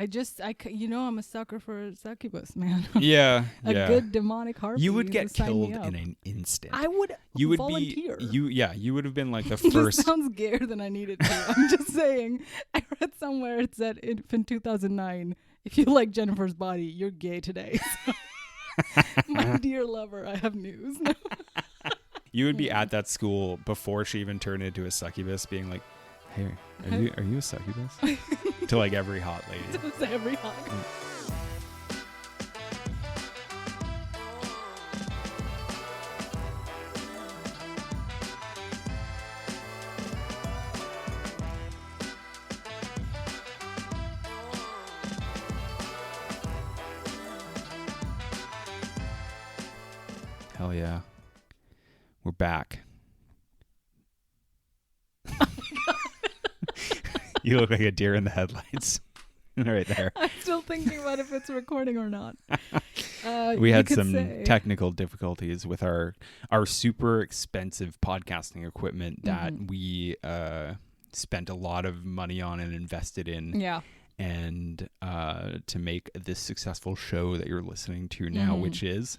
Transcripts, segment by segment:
I'm a sucker for a succubus, man. Yeah. A good demonic harpy. You would get sign me killed up. in an instant. I would You would volunteer. you would have been like the This first. sounds gayer than I need it to. I'm just saying. I read somewhere it said in 2009, if you like Jennifer's body, you're gay today. So, my dear lover, I have news. You would be at that school before she even turned into a succubus, being like, "Hey, are you a succubus?" To like every hot lady. To every hot. Hell yeah. We're back. You look like a deer in the headlights. Right there. I'm still thinking about if it's recording or not. We had some technical difficulties with our super expensive podcasting equipment that we spent a lot of money on and invested in. Yeah. And to make this successful show that you're listening to now, which is...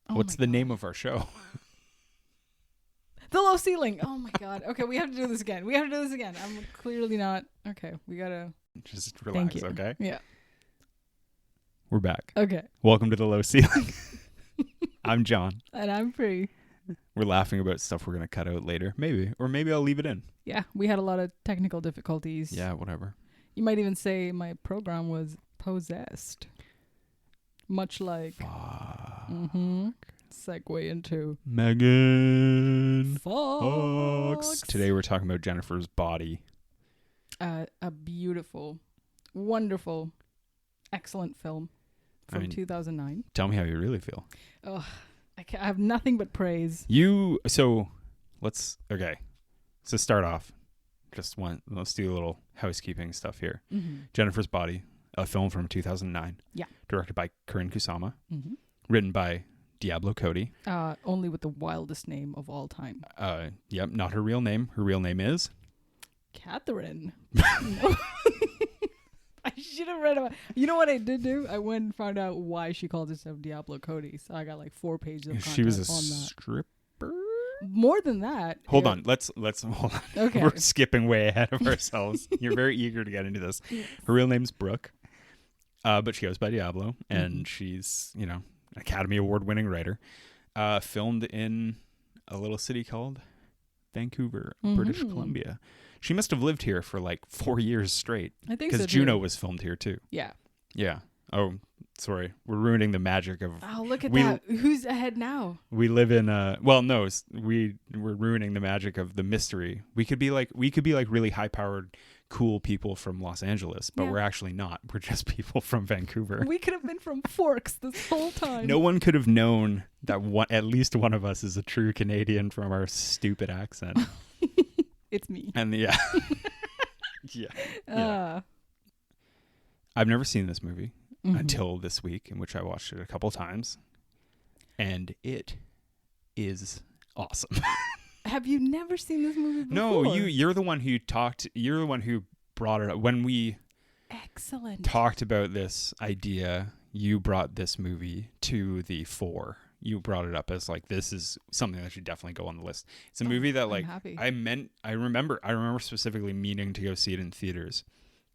What's the name of our show? The Low Ceiling. Oh my God. Okay, we have to do this again. I'm clearly not. Okay, we gotta. Just relax, okay? Yeah. We're back. Okay. Welcome to The Low Ceiling. I'm John. And I'm Free. We're laughing about stuff we're going to cut out later. Maybe. Or maybe I'll leave it in. Yeah, we had a lot of technical difficulties. Yeah, whatever. You might even say my program was possessed. Much like... segue into Megan Fox. Today we're talking about Jennifer's body. A beautiful, wonderful, excellent film from 2009. Tell me how you really feel. Oh, I have nothing but praise. So start off. Let's do a little housekeeping stuff here. Jennifer's Body, a film from 2009. Yeah. Directed by Karin Kusama. Written by Diablo Cody. Only with the wildest name of all time. Yep, not her real name. Her real name is... Catherine. No. I should have read about... You know what I did do? I went and found out why she called herself Diablo Cody. So I got like 4 pages of content She was a on that. stripper? More than that. Hold on. Let's hold on. Okay. We're skipping way ahead of ourselves. You're very eager to get into this. Her real name's Brooke. But she goes by Diablo. And she's, Academy Award-winning writer, filmed in a little city called Vancouver, British Columbia. She must have lived here for like 4 years straight. I think so. Because so, Juno was filmed here too. Yeah. Yeah. Oh, sorry. We're ruining the magic of... Oh, look at that. Who's ahead now? We live in we're ruining the magic of the mystery. We could be like really high-powered, cool people from Los Angeles, but we're actually not. We're just people from Vancouver. We could have been from Forks this whole time. No one could have known that at least one of us is a true Canadian from our stupid accent. It's me. And yeah. Yeah. I've never seen this movie until this week, in which I watched it a couple times. And it is awesome. Have you never seen this movie before? No, you're the one who brought it up. When we talked about this idea, you brought this movie to the fore. You brought it up as like, this is something that should definitely go on the list. It's a movie that I remember specifically meaning to go see it in theaters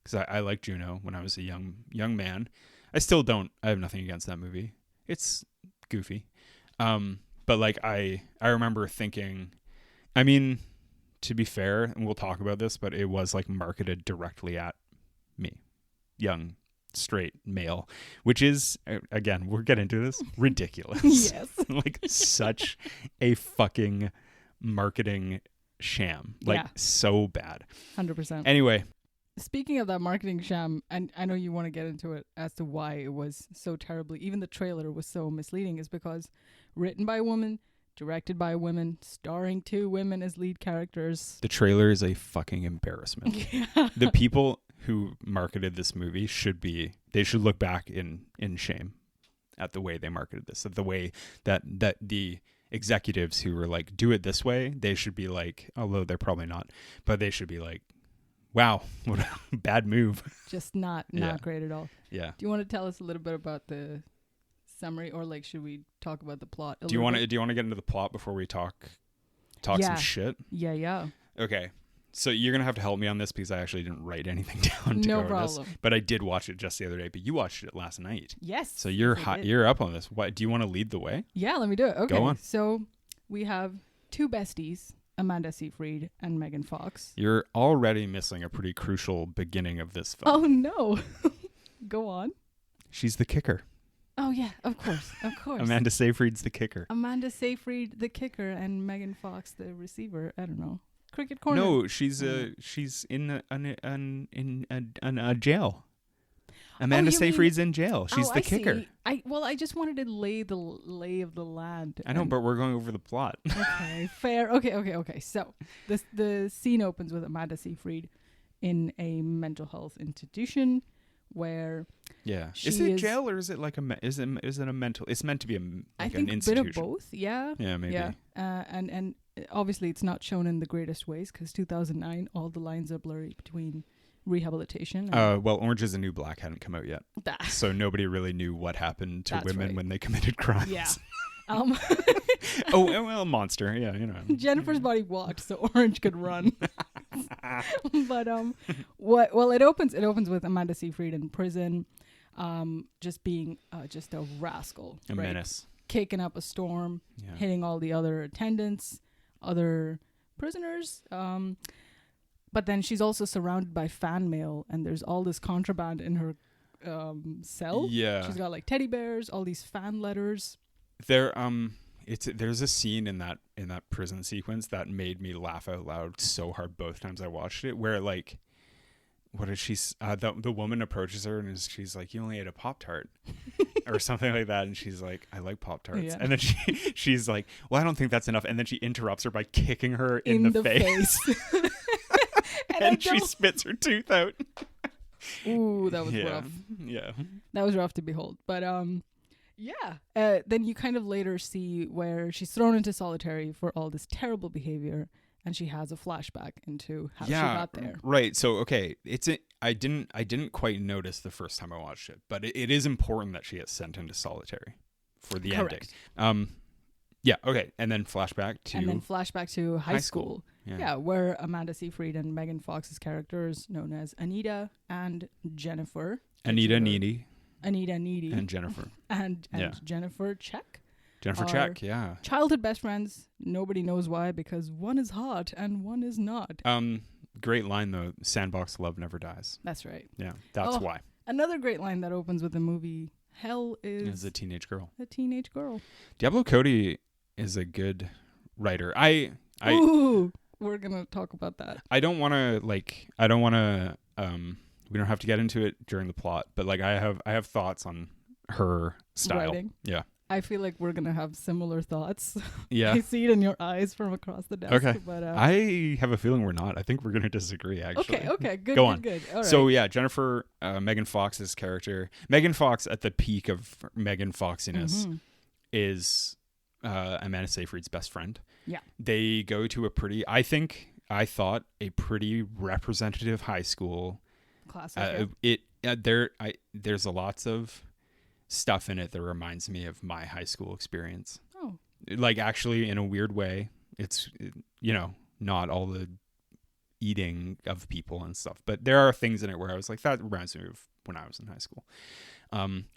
because I liked Juno when I was a young man. I still don't. I have nothing against that movie. It's goofy. But like I remember thinking, I mean, to be fair, and we'll talk about this, but it was like marketed directly at me, young, straight male, which is, again, we'll get into this, ridiculous. Yes. Like such a fucking marketing sham. Like so bad. 100%. Anyway. Speaking of that marketing sham, and I know you want to get into it as to why it was so terribly, even the trailer was so misleading, is because written by a woman, directed by women, starring 2 women as lead characters. The trailer is a fucking embarrassment. Yeah. The people who marketed this movie they should look back in shame at the way they marketed this, at the way that the executives who were like, do it this way, they should be like, although they're probably not, but they should be like, Wow, what a bad move. Just not great at all. Yeah. Do you want to tell us a little bit about the summary, or like should we talk about the plot? Do you want to get into the plot before we talk some shit? Yeah. Okay. So you're gonna have to help me on this because I actually didn't write anything down to no go problem. over this. But I did watch it just the other day. But you watched it last night. Yes. So you're you're up on this. What do you want to lead the way? Yeah, let me do it. Okay. Go on. So we have two besties, Amanda Seyfried and Megan Fox. You're already missing a pretty crucial beginning of this film. Oh no. Go on. She's the kicker. Oh yeah, of course. Amanda Seyfried's the kicker. Amanda Seyfried, the kicker, and Megan Fox, the receiver. I don't know. Cricket corner. No, she's in a jail. Amanda Seyfried's in jail. She's the kicker. See. I just wanted to lay the lay of the land. I know, but we're going over the plot. Okay, fair. Okay. So the scene opens with Amanda Seyfried in a mental health institution where is it jail or is it like is it a mental? It's meant to be I think an institution. A bit of both. Yeah. Yeah, maybe. Yeah. And obviously it's not shown in the greatest ways because 2009, all the lines are blurry between rehabilitation. Well, Orange is the New Black hadn't come out yet, so nobody really knew what happened to women when they committed crimes. Yeah. Well, monster. Yeah, you know. Jennifer's body walked, so Orange could run. But it opens with Amanda Seyfried in prison, just being just a rascal, a menace, kicking up a storm, hitting all the other attendants, other prisoners. But then she's also surrounded by fan mail, and there's all this contraband in her cell. Yeah, she's got like teddy bears, all these fan letters. There's a scene in that prison sequence that made me laugh out loud so hard both times I watched it, where like, what is she? The woman approaches her and she's like, "You only ate a Pop-Tart," or something like that, and she's like, "I like Pop-Tarts," and then she's like, "Well, I don't think that's enough," and then she interrupts her by kicking her in the face. and she spits her tooth out. Ooh, that was rough. Yeah, that was rough to behold. But then you kind of later see where she's thrown into solitary for all this terrible behavior, and she has a flashback into how she got there. Right. So okay, I didn't quite notice the first time I watched it, but it is important that she gets sent into solitary for the Correct. ending. Yeah. Okay. And then flashback to high school. Yeah. Where Amanda Seyfried and Megan Fox's characters, known as Anita and Jennifer. Anita Needy. And Jennifer. and Jennifer Check. Jennifer Check, yeah. Childhood best friends. Nobody knows why, because one is hot and one is not. Great line though. Sandbox love never dies. That's right. Yeah, that's why. Another great line that opens with the movie. Hell is a teenage girl. A teenage girl. Diablo Cody is a good writer. Ooh, we're gonna talk about that. I don't want to. We don't have to get into it during the plot, but like I have thoughts on her style. Writing. Yeah. I feel like we're gonna have similar thoughts. Yeah. I see it in your eyes from across the desk. Okay. But I have a feeling we're not. I think we're gonna disagree. Actually. Okay. Good. Go on. Good. All right. So yeah, Jennifer, Megan Fox's character, Megan Fox at the peak of Megan Foxiness, is Amanda Seyfried's best friend. Yeah. They go to I thought a pretty representative high school. Classic. There's a lots of stuff in it that reminds me of my high school experience. Oh. Like actually in a weird way. It's not all the eating of people and stuff, but there are things in it where I was like, that reminds me of when I was in high school.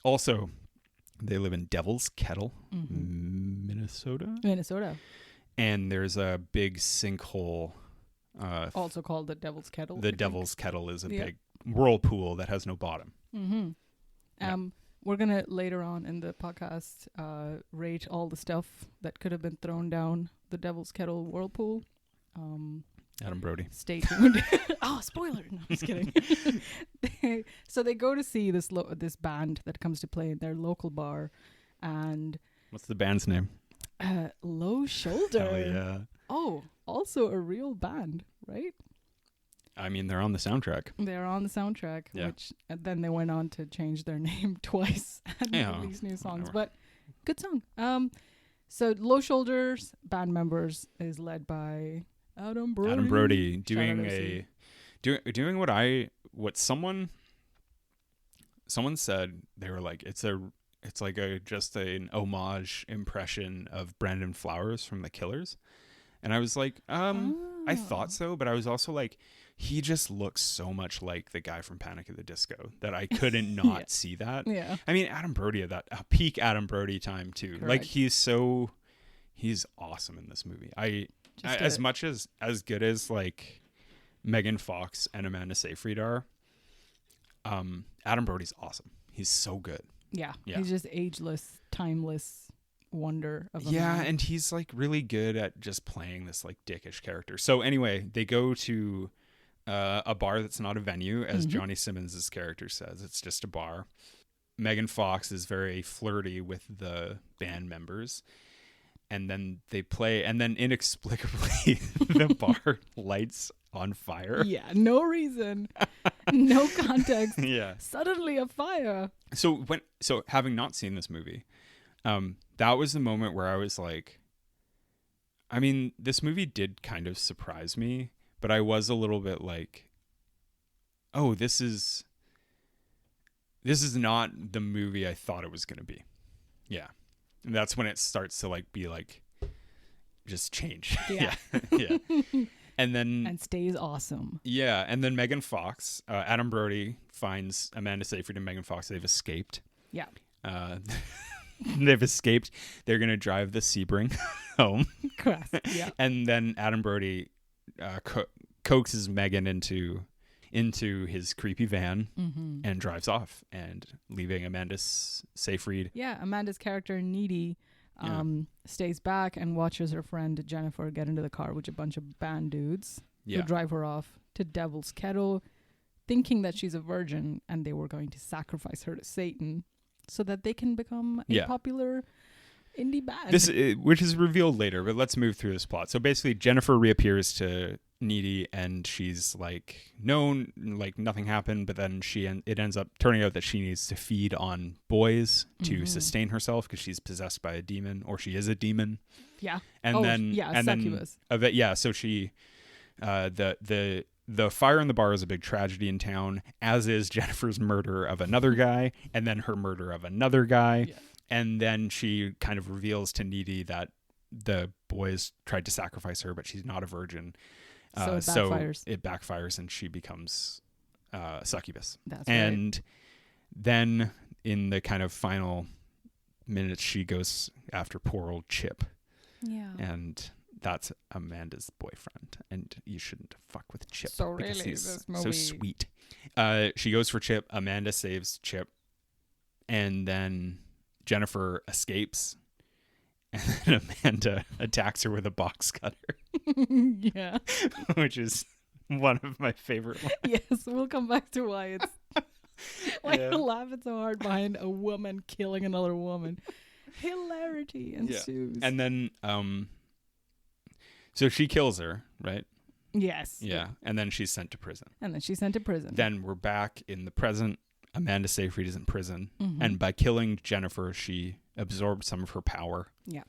Also, they live in Devil's Kettle, Minnesota. And there's a big sinkhole. Also called the Devil's Kettle. The Devil's Kettle is a big whirlpool that has no bottom. We're gonna later on in the podcast rate all the stuff that could have been thrown down the Devil's Kettle whirlpool. Adam Brody. Stay tuned. Oh, spoiler! No, I'm just kidding. So they go to see this band that comes to play in their local bar, and what's the band's name? Low Shoulder. Hell yeah! Oh, also a real band, right? I mean, they're on the soundtrack. They're on the soundtrack, which and then they went on to change their name twice and release new songs. But good song. So Low Shoulders band members is led by Adam Brody. Doing doing what someone said. They were like, it's like just an homage impression of Brandon Flowers from The Killers. And I was like, I thought so, but I was also like, he just looks so much like the guy from Panic at the Disco that I couldn't not see that. Yeah. I mean, Adam Brody at that peak Adam Brody time too. Correct. Like he's awesome in this movie. As much as good as like Megan Fox and Amanda Seyfried are, Adam Brody's awesome. He's so good. Yeah. He's just ageless, timeless wonder of a man. And he's like really good at just playing this like dickish character. So anyway, they go to a bar that's not a venue, as Johnny Simmons' character says. It's just a bar. Megan Fox is very flirty with the band members. And then they play, and then inexplicably the bar lights on fire. Yeah, no reason, no context. Yeah, suddenly a fire. So having not seen this movie, that was the moment where I was like, I mean, this movie did kind of surprise me, but I was a little bit like, oh, this is not the movie I thought it was going to be. Yeah. And that's when it starts to like be like just change. Yeah. Yeah. And stays awesome. Yeah. And then Megan Fox, Adam Brody finds Amanda Seyfried and Megan Fox. They've escaped. Yeah. They've escaped. They're going to drive the Sebring home. Correct. Yeah. And then Adam Brody coaxes Megan into his creepy van and drives off, and leaving Amanda Seyfried. Yeah, Amanda's character Needy stays back and watches her friend Jennifer get into the car with a bunch of band dudes who drive her off to Devil's Kettle, thinking that she's a virgin and they were going to sacrifice her to Satan so that they can become a popular indie band. Which is revealed later, but let's move through this plot. So basically, Jennifer reappears to Needy, and she's like, no, like nothing happened, but then it ends up turning out that she needs to feed on boys to sustain herself because she's possessed by a demon, or she is a demon. Yeah. Succubus. So she, the fire in the bar is a big tragedy in town, as is Jennifer's murder of another guy, and then her murder of another guy. Yeah. And then she kind of reveals to Needy that the boys tried to sacrifice her, but she's not a virgin. So it backfires. It backfires, and she becomes a succubus. That's and then in the kind of final minutes, she goes after poor old Chip. Yeah. And that's Amanda's boyfriend, and you shouldn't fuck with Chip. So because really, he's this movie... so sweet. She goes for Chip. Amanda saves Chip, and then Jennifer escapes. And then Amanda attacks her with a box cutter. Yeah. Which is one of my favorite ones. Yes, we'll come back to why it's... Why you're laughing so hard behind a woman killing another woman. Hilarity ensues. And then, so she kills her, right? Yes. Yeah. And then she's sent to prison. Then we're back in the present. Amanda Seyfried is in prison. And by killing Jennifer, she absorbed some of her power. Yeah.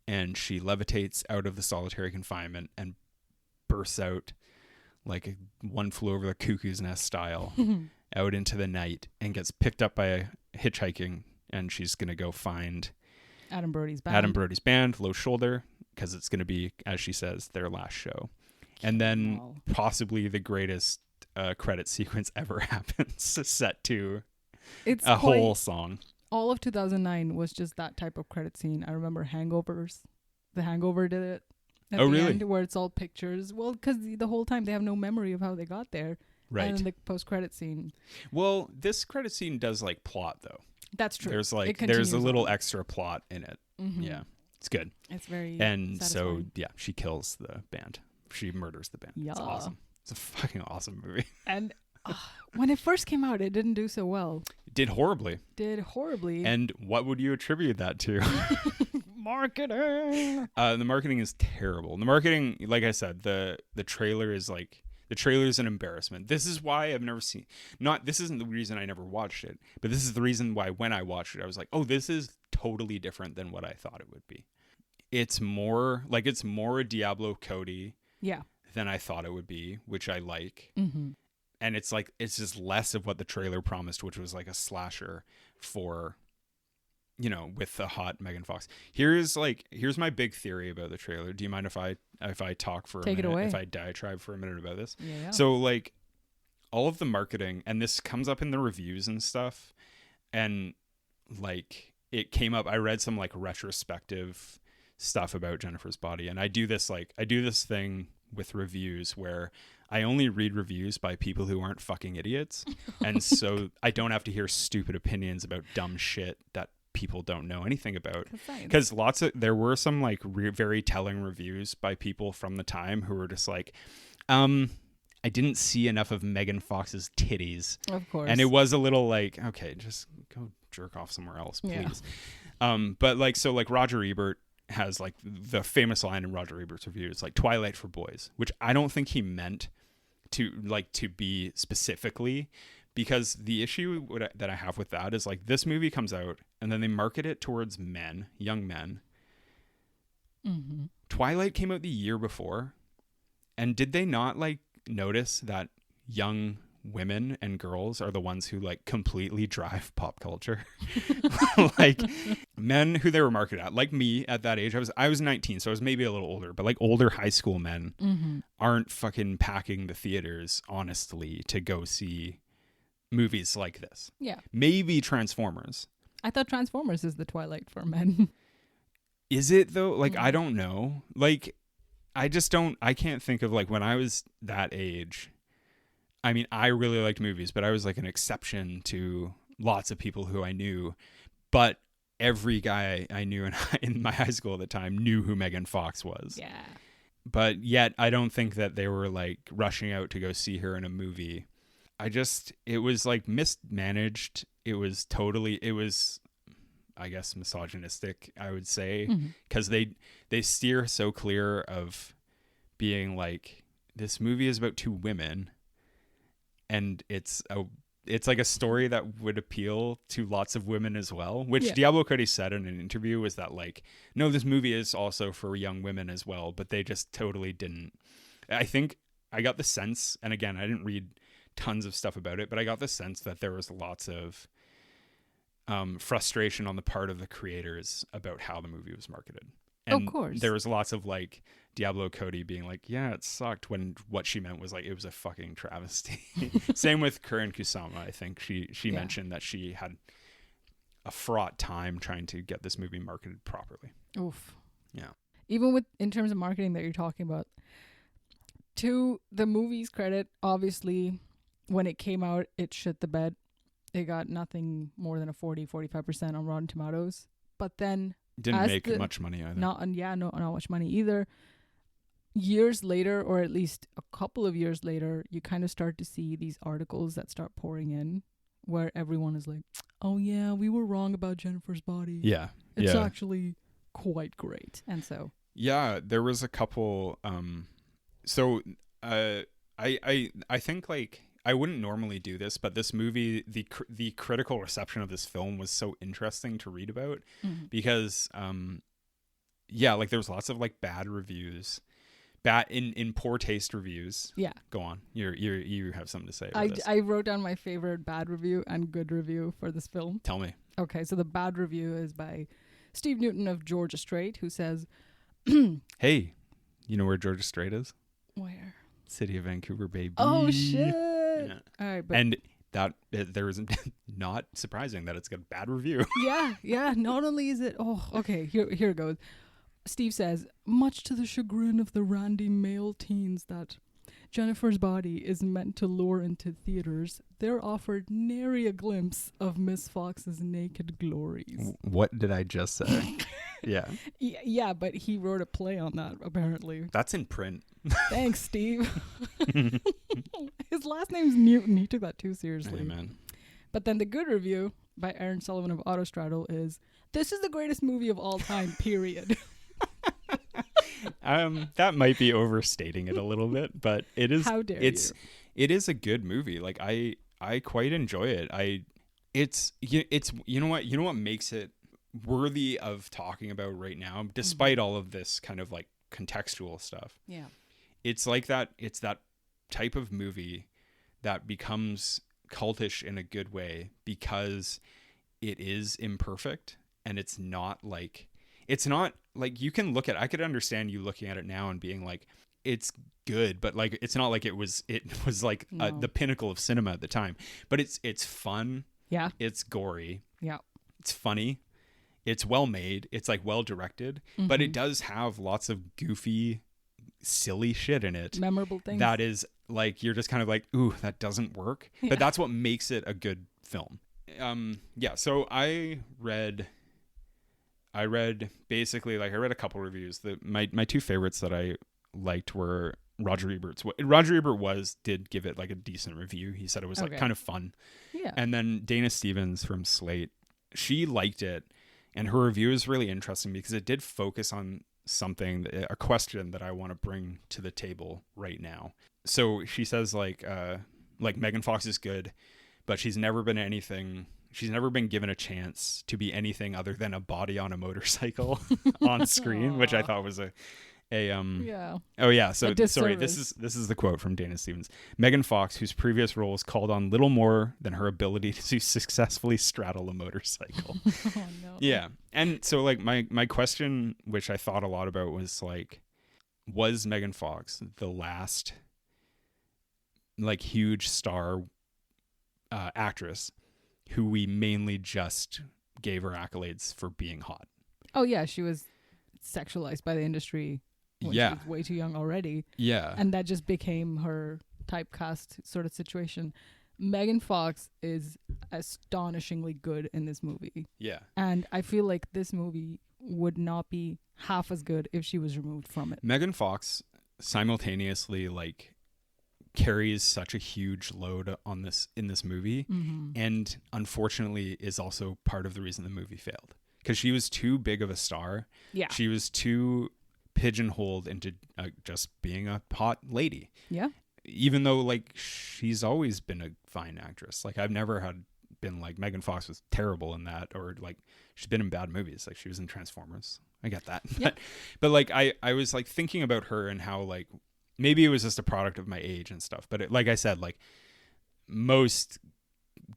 And she levitates out of the solitary confinement and bursts out like a One Flew Over the Cuckoo's Nest style out into the night, and gets picked up by hitchhiking, and she's going to go find Adam Brody's band, Low Shoulder, because it's going to be, as she says, their last show. And then possibly the greatest credit sequence ever happens, set to a whole song. All of 2009 was just that type of credit scene. I remember Hangovers. The Hangover did it. At the end, where it's all pictures. Well, because the whole time they have no memory of how they got there. Right. And then the post-credit scene. Well, this credit scene does like plot though. That's true. There's a little extra plot in it. Yeah, it's good. It's very and satisfying. So she kills the band. She murders the band. Yeah. It's awesome. It's a fucking awesome movie. And when it first came out, it didn't do so well. It did horribly. And what would you attribute that to? Marketing. The marketing is terrible. The marketing, like I said, the trailer is like, the trailer is an embarrassment. This is why I've never seen, this isn't the reason I never watched it, but this is the reason why when I watched it, I was like, oh, this is totally different than what I thought it would be. It's more a Diablo Cody. Yeah. than I thought it would be, which I like. Mm-hmm. And it's like, it's just less of what the trailer promised, which was like a slasher for, you know, with the hot Megan Fox. Here's my big theory about the trailer. Do you mind if I talk for a Take minute? It away. If I diatribe for a minute about this? Yeah. So like all of the marketing, and this comes up in the reviews and stuff, and like it came up, I read some like retrospective stuff about Jennifer's Body, and I do this thing with reviews where I only read reviews by people who aren't fucking idiots. And so I don't have to hear stupid opinions about dumb shit that people don't know anything about. Because there were some like very telling reviews by people from the time who were just like, I didn't see enough of Megan Fox's titties. Of course. And it was a little like, okay, just go jerk off somewhere else, please. Yeah. But like, so like Roger Ebert has like the famous line in Roger Ebert's review. It's like Twilight for boys, which I don't think he meant to be specifically, because the issue that I have with that is like this movie comes out and then they market it towards men, young men. Mm-hmm. Twilight came out the year before. And did they not like notice that young women and girls are the ones who like completely drive pop culture? Like men who they were marketed at, like me at that age, I was 19, so I was maybe a little older, but like older high school men aren't fucking packing the theaters honestly to go see movies like this. Yeah. Maybe Transformers. I thought Transformers is the Twilight for men. Is it though? Like I don't know. Like I can't think of like when I was that age. I mean, I really liked movies, but I was like an exception to lots of people who I knew. But every guy I knew in my high school at the time knew who Megan Fox was. Yeah. But yet I don't think that they were like rushing out to go see her in a movie. It was like mismanaged. It was, I guess, misogynistic, I would say, because they steer so clear of being like, this movie is about two women, and it's like a story that would appeal to lots of women as well, which Diablo Cody said in an interview was that like, no, this movie is also for young women as well, but they just totally didn't. I think I got the sense, and again, I didn't read tons of stuff about it, but I got the sense that there was lots of frustration on the part of the creators about how the movie was marketed. And of course. There was lots of like Diablo Cody being like, yeah, it sucked, when what she meant was like, it was a fucking travesty. Same with Karin Kusama. I think she mentioned that she had a fraught time trying to get this movie marketed properly. Oof. Yeah. Even in terms of marketing that you're talking about, to the movie's credit, obviously, when it came out, it shit the bed. It got nothing more than a 40-45% on Rotten Tomatoes. But then didn't make much money either. Not much money either. Years later, or at least a couple of years later, you kind of start to see these articles that start pouring in where everyone is like, oh yeah, we were wrong about Jennifer's Body. Yeah. It's actually quite great. And so. Yeah, there was a couple. I think like, I wouldn't normally do this, but this movie, the critical reception of this film was so interesting to read about because, like there was lots of like bad reviews, in poor taste reviews. Yeah. Go on. You have something to say about this. I wrote down my favorite bad review and good review for this film. Tell me. Okay, so the bad review is by Steve Newton of Georgia Strait, who says, hey, you know where Georgia Strait is? Where? City of Vancouver, baby. Oh shit. Yeah. All right, and that there is not surprising that it's got a bad review. Yeah. Not only is it, here it goes. Steve says, much to the chagrin of the randy male teens that Jennifer's Body is meant to lure into theaters, they're offered nary a glimpse of Miss Fox's naked glories. What did I just say? Yeah, but he wrote a play on that, apparently. That's in print. Thanks, Steve. His last name's Newton. He took that too seriously. Amen. But then the good review by Aaron Sullivan of Autostraddle is, this is the greatest movie of all time, period. That might be overstating it a little bit, but it is. How dare you? It is a good movie. Like I quite enjoy it. It's you know what makes it worthy of talking about right now, despite all of this kind of like contextual stuff. Yeah. it's like that. It's that type of movie that becomes cultish in a good way because it is imperfect, and it's not like you can look at, I could understand you looking at it now and being like, it's good, but like it's not like it was like the pinnacle of cinema at the time. But it's fun. Yeah. It's gory. Yeah. It's funny. It's well made. It's like well directed, but it does have lots of goofy, silly shit in it. Memorable things. That is like, you're just kind of like, ooh, that doesn't work. Yeah. But that's what makes it a good film. So I read basically, like, I read a couple reviews. My two favorites that I liked were Roger Ebert's. Roger Ebert did give it like a decent review. He said it was like kind of fun. Yeah. And then Dana Stevens from Slate, she liked it, and her review is really interesting because it did focus on a question that I want to bring to the table right now. So she says like Megan Fox is good, but she's never been given a chance to be anything other than a body on a motorcycle on screen, which I thought was yeah. Oh yeah. So sorry, this is the quote from Dana Stevens. Megan Fox, whose previous roles called on little more than her ability to successfully straddle a motorcycle. Oh no. Yeah. And so like my question, which I thought a lot about, was like, was Megan Fox the last like huge star actress who we mainly just gave her accolades for being hot? Oh yeah, she was sexualized by the industry when she was way too young already. Yeah. And that just became her typecast sort of situation. Megan Fox is astonishingly good in this movie. Yeah. And I feel like this movie would not be half as good if she was removed from it. Megan Fox simultaneously like carries such a huge load in this movie, and unfortunately is also part of the reason the movie failed, because she was too big of a star. Yeah. She was too pigeonholed into just being a hot lady. Yeah. Even though like she's always been a fine actress. Like I've never been like Megan Fox was terrible in that, or like she's been in bad movies. Like she was in Transformers. I get that. Yeah. But like I was like thinking about her and how like maybe it was just a product of my age and stuff. But like I said, like most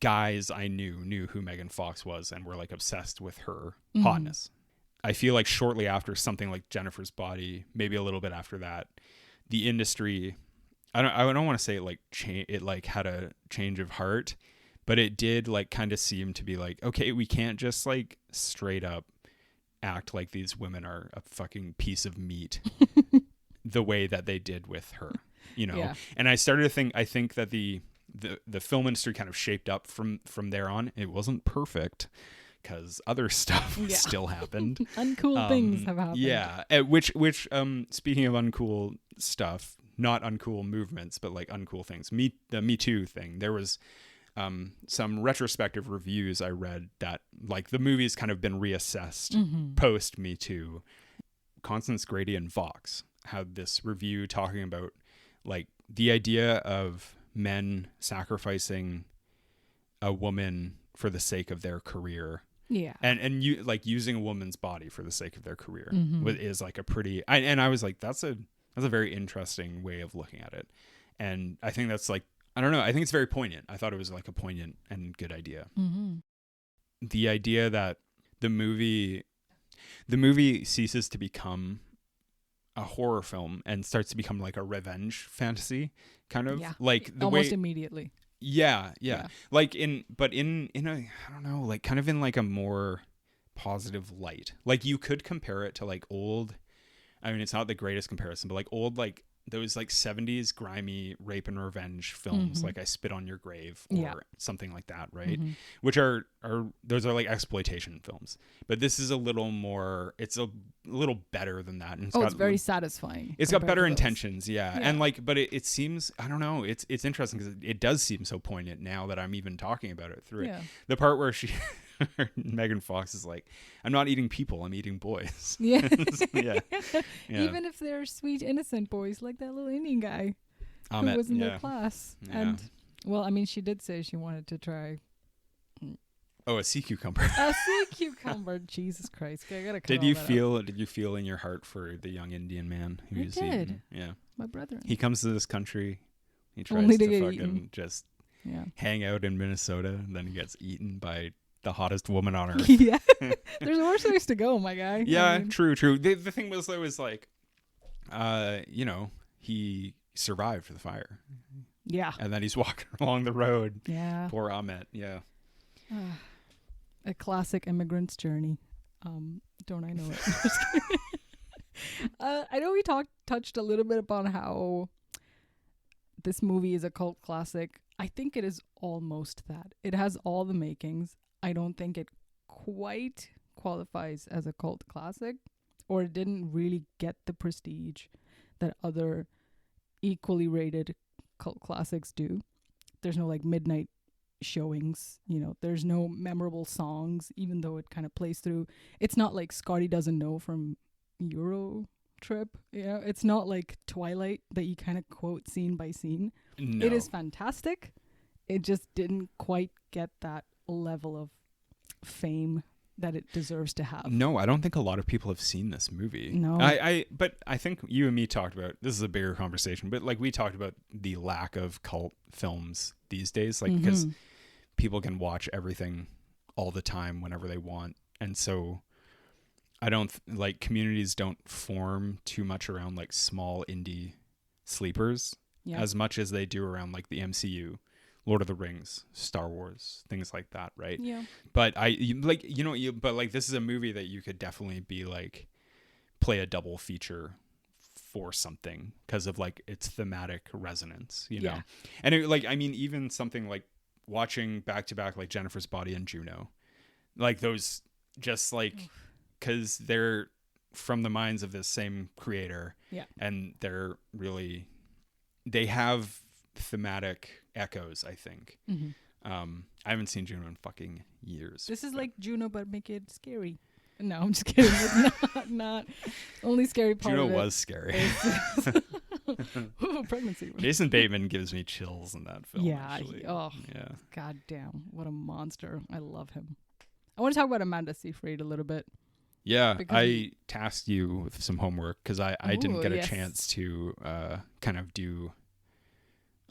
guys I knew who Megan Fox was and were like obsessed with her hotness. I feel like shortly after something like Jennifer's Body, maybe a little bit after that, the industry, I don't want to say it like had a change of heart, but it did like kind of seem to be like, okay, we can't just like straight up act like these women are a fucking piece of meat the way that they did with her, you know? Yeah. And I started to think, I think that the film industry kind of shaped up from there on. It wasn't perfect, because other stuff still happened. Uncool things have happened. Yeah. Which speaking of uncool stuff, not uncool movements, but like uncool things. The Me Too thing. There was some retrospective reviews I read that like the movie's kind of been reassessed post Me Too. Constance Grady and Vox had this review talking about like the idea of men sacrificing a woman for the sake of their career. Yeah. And you like using a woman's body for the sake of their career is like a pretty, and I was like, that's a very interesting way of looking at it. And I think that's like, I don't know, I think it's very poignant. I thought it was like a poignant and good idea. The idea that the movie ceases to become a horror film and starts to become like a revenge fantasy kind of like the almost way immediately. Yeah. Like in a, I don't know, like kind of in like a more positive light. Like you could compare it to like old, I mean, it's not the greatest comparison, but like old, like those like 70s grimy rape and revenge films, like I Spit on Your Grave or something like that, right? Which are those are like exploitation films. But this is a little more, it's a little better than that. And it's very satisfying. It's got better intentions, and like, but it seems, I don't know, it's interesting because it does seem so poignant now that I'm even talking about it through it. The part where Megan Fox is like, I'm not eating people, I'm eating boys. Yeah. Even if they're sweet, innocent boys, like that little Indian guy who was in their class. And, well, I mean, she did say she wanted to try Oh, a sea cucumber. A sea cucumber. Jesus Christ. I gotta cut Did all you that feel? out. Did you feel in your heart for the young Indian man who I was did. eaten? Yeah. My brother. He comes to this country. He tries Only to to get fucking eaten. just Yeah. hang out in Minnesota, and then he gets eaten by the hottest woman on earth. Yeah. There's worse ways to go, my guy. Yeah, I mean, true. The thing was, though, is like, he survived the fire, yeah. and then he's walking along the road. Yeah. Poor Ahmet. Yeah. A classic immigrant's journey. Don't I know it? Just kidding. I know we touched a little bit upon how this movie is a cult classic. I think it is almost that. It has all the makings. I don't think it quite qualifies as a cult classic, or it didn't really get the prestige that other equally rated cult classics do. There's no like midnight showings, there's no memorable songs, even though it kind of plays through. It's not like Scotty Doesn't Know from Euro Trip. It's not like Twilight that you kind of quote scene by scene. No. It is fantastic. It just didn't quite get that level of fame that it deserves to have. No, I don't think a lot of people have seen this movie. No. But I think you and me talked about, this is a bigger conversation, but like we talked about the lack of cult films these days, like because people can watch everything all the time whenever they want. And so I don't like communities don't form too much around like small indie sleepers as much as they do around like the MCU, Lord of the Rings, Star Wars, things like that, right? Yeah. But but like this is a movie that you could definitely be like play a double feature for something because of like its thematic resonance, know. And it, like I mean even something like watching back to back like Jennifer's Body and Juno, like those just like because they're from the minds of this same creator, and they have thematic echoes, I think. I haven't seen Juno in fucking years. This is like Juno, but make it scary. No, I'm just kidding. It's not. Only scary part Juno of it was scary. Ooh, pregnancy. Jason Bateman gives me chills in that film. Yeah. Actually. God damn. What a monster. I love him. I want to talk about Amanda Seyfried a little bit. Yeah, I tasked you with some homework because I didn't get a chance to kind of do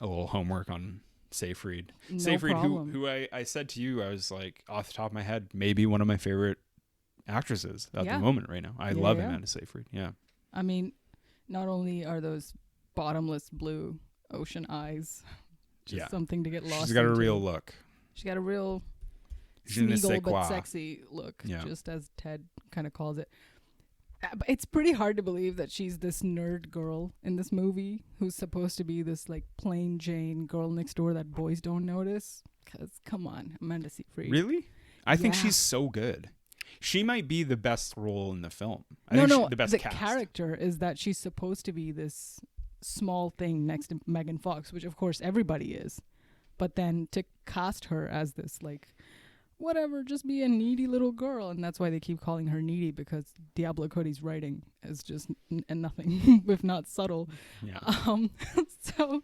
a little homework on Seyfried. No Seyfried, problem. who I said to you, I was like, off the top of my head, maybe one of my favorite actresses at the moment right now. I love Amanda Seyfried. Yeah. I mean, not only are those bottomless blue ocean eyes just something to get lost She's got into. a real look. She's got a real Je ne sais Smeagol but quoi. sexy look, Yeah. just as Ted kind of calls it. But it's pretty hard to believe that she's this nerd girl in this movie who's supposed to be this like plain Jane girl next door that boys don't notice. Because come on, Amanda Seyfried. Really? I think Yeah. she's so good. She might be the best role in the film. I No, think no, she's the best the cast. character is that she's supposed to be this small thing next to Megan Fox, which of course everybody is. But then to cast her as this like whatever, just be a needy little girl, and that's why they keep calling her needy, because Diablo Cody's writing is just nothing if not subtle. Yeah. So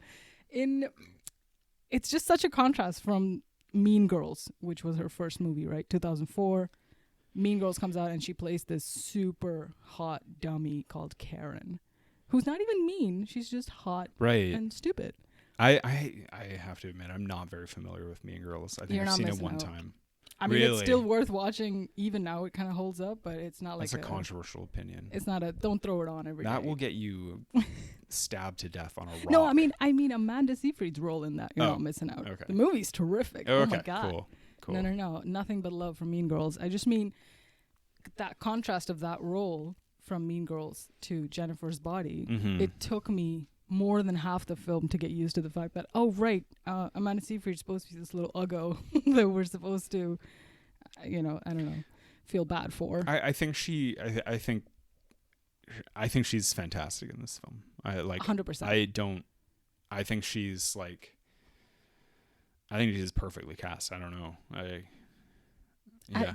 it's just such a contrast from Mean Girls, which was her first movie, right? 2004. Mean Girls comes out and she plays this super hot dummy called Karen, who's not even mean. She's just hot and stupid. I have to admit, I'm not very familiar with Mean Girls. I think You're I've not seen it missing one out. time. I mean, Really? it's still worth watching. Even now, it kind of holds up, but it's not like That's a controversial opinion. It's not a. Don't throw it on every day. That will get you stabbed to death on a rock. No, I mean Amanda Seyfried's role in that. You're not missing out. Okay. The movie's terrific. Oh, Oh okay, my god. Cool. No. Nothing but love for Mean Girls. I just mean that contrast of that role from Mean Girls to Jennifer's Body. Mm-hmm. It took me more than half the film to get used to the fact that Amanda Seyfried's supposed to be this little uggo that we're supposed to, I don't know, feel bad for. I think she's fantastic in this film. 100%. I think she's perfectly cast. I don't know.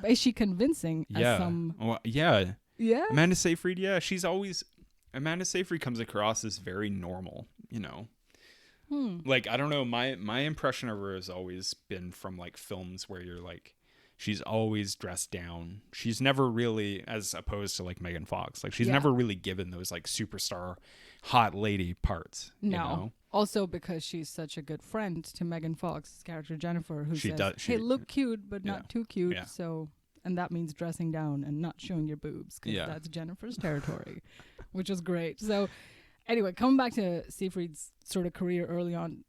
Is she convincing? Yeah. Yeah. Yeah. Amanda Seyfried. Yeah. Amanda Seyfried comes across as very normal, Like, I don't know. My impression of her has always been from like films where you're like, She's always dressed down. She's never really, as opposed to like Megan Fox, like she's never really given those like superstar hot lady parts. No. You know? Also because she's such a good friend to Megan Fox's character Jennifer, who says, "Hey, look cute, but not too cute." Yeah. So, and that means dressing down and not showing your boobs, because that's Jennifer's territory, which is great. So, anyway, coming back to Seyfried's sort of career early on,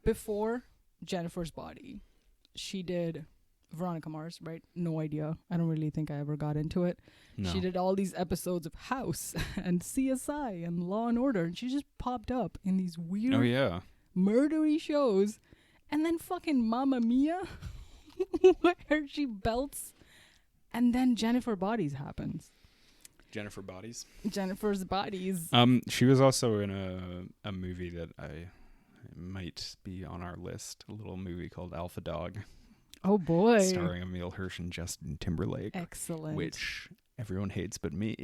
before Jennifer's Body, she did Veronica Mars, right? No idea. I don't really think I ever got into it. No. She did all these episodes of House and CSI and Law and Order, and she just popped up in these weird murdery shows. And then fucking Mamma Mia, where she belts, and then Jennifer Bodies happens. Jennifer's Bodies. She was also in a movie that I might be on our list, a little movie called Alpha Dog. Oh boy. Starring Emile Hirsch and Justin Timberlake. Excellent. Which everyone hates but me.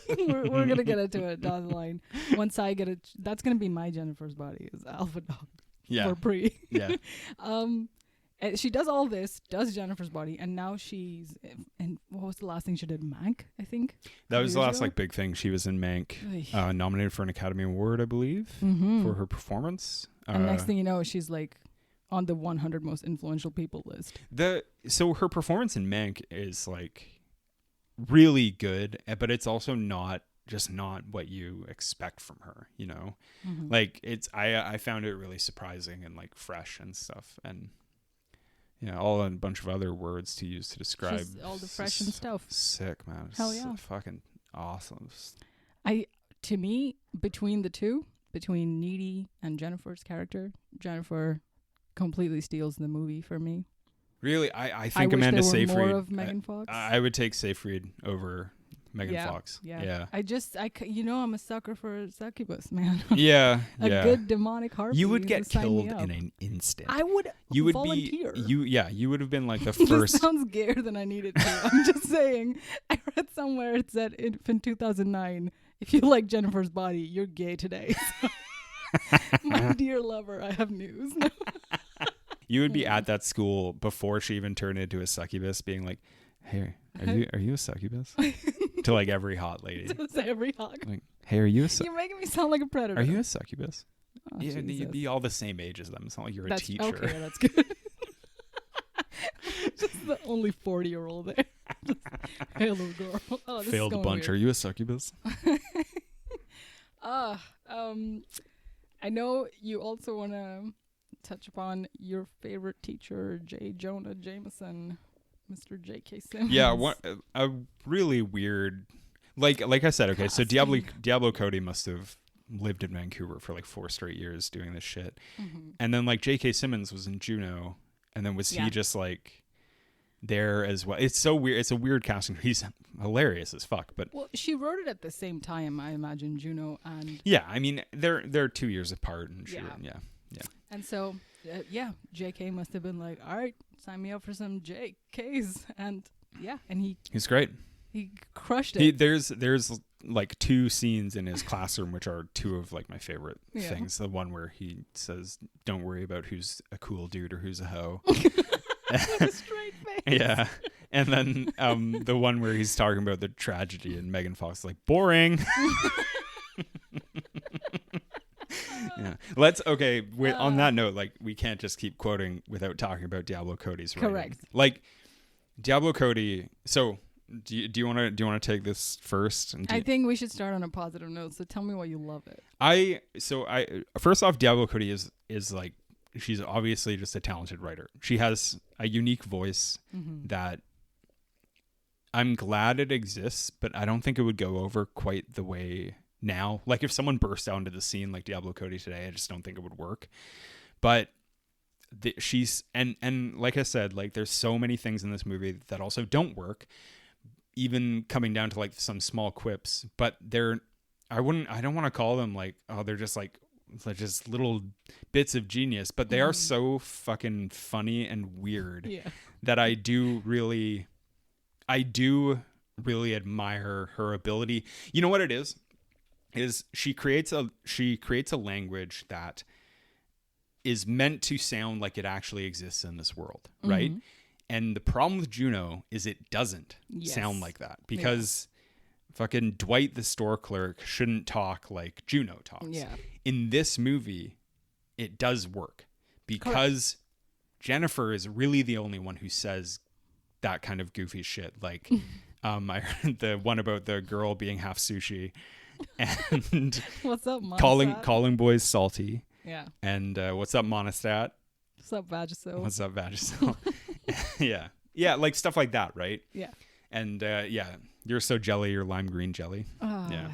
we're going to get into it down the line. Once I get it, that's going to be my Jennifer's Body, is Alpha Dog. Yeah. For pre. Yeah. And she does all this, does Jennifer's Body, and now she's in, what was the last thing she did? Mank, I think? That was the last like big thing. She was in Mank, nominated for an Academy Award, I believe, for her performance. And next thing you know, she's like on the 100 most influential people list. So her performance in Mank is like really good, but it's also not what you expect from her, you know? Like I found it really surprising and like fresh and stuff, and all a bunch of other words to use to describe. She's all the fresh and stuff. Sick, man. Hell yeah. Fucking awesome. To me, between the two, between Needy and Jennifer's character, Jennifer completely steals the movie for me. Really? I think Amanda Seyfried. More of Megan Fox. I would take Seyfried over Megan Fox. Yeah. I'm a sucker for succubus, man. Yeah. A good demonic harpy. You would get killed in an instant. I would volunteer. You would have been like the first. This sounds gayer than I needed to. I'm just saying. I read somewhere it said in 2009, if you like Jennifer's Body, you're gay today. My dear lover, I have news. You would be at that school before she even turned into a succubus, being like, "Hey, are you a succubus?" To like every hot lady. To every hot. Like, "Hey, are you a You're making me sound like a predator. Are you a succubus?" Oh, yeah, you'd be all the same age as them. It's not like you're a teacher. Okay, that's good. Just the only 40-year-old there. Hey, little girl. Oh, this failed a bunch. Weird. Are you a succubus? I know you also want to touch upon your favorite teacher, J. Jonah Jameson, Mr. J.K. Simmons. Yeah, a really weird, like I said. Okay, so Diablo Cody must have lived in Vancouver for like 4 straight years doing this shit, and then like J.K. Simmons was in Juno, and then was he just like there as well? It's so weird. It's a weird casting. He's hilarious as fuck. But she wrote it at the same time, I imagine, Juno and I mean they're 2 years apart, and yeah. And so JK must have been like, all right, sign me up for some JKs, and he's great. He crushed it. There's like 2 scenes in his classroom which are 2 of like my favorite things. The one where he says, "Don't worry about who's a cool dude or who's a hoe." With a straight face. Yeah. And then the one where he's talking about the tragedy and Megan Fox is like, "Boring." Yeah. On that note, like we can't just keep quoting without talking about Diablo Cody's writing. Correct. Like Diablo Cody. So do you want to take this first? I think we should start on a positive note. So tell me why you love it. First off, Diablo Cody is like, she's obviously just a talented writer. She has a unique voice that I'm glad it exists, but I don't think it would go over quite the way now. Like if someone burst out into the scene like Diablo Cody today, I just don't think it would work. But she's and like I said, like there's so many things in this movie that also don't work, even coming down to like some small quips, but I don't want to call them like, oh, they're just little bits of genius, but they are so fucking funny and weird that I do really admire her ability. You know what it is she creates a language that is meant to sound like it actually exists in this world, right? And the problem with Juno is it doesn't sound like that, because fucking Dwight the store clerk shouldn't talk like Juno talks. Yeah. In this movie, it does work because Jennifer is really the only one who says that kind of goofy shit. Like, I heard the one about the girl being half sushi and what's up, Monistat? calling boys salty. Yeah. And what's up, Monistat? What's up, Vagisil? What's up, Vagisil? Yeah. Yeah, like stuff like that, right? Yeah. And you're so jelly, you're lime green jelly. Yeah.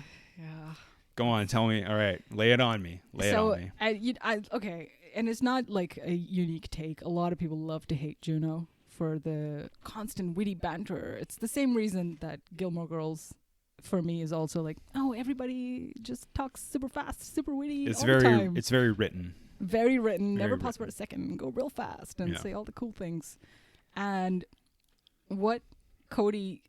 Go on, tell me. All right, lay it on me. Lay it on me. Okay, and it's not like a unique take. A lot of people love to hate Juno for the constant witty banter. It's the same reason that Gilmore Girls, for me, is also like, oh, everybody just talks super fast, super witty all the time. It's very written. Very written. Never pause for a second. Go real fast and say all the cool things. And what Cody,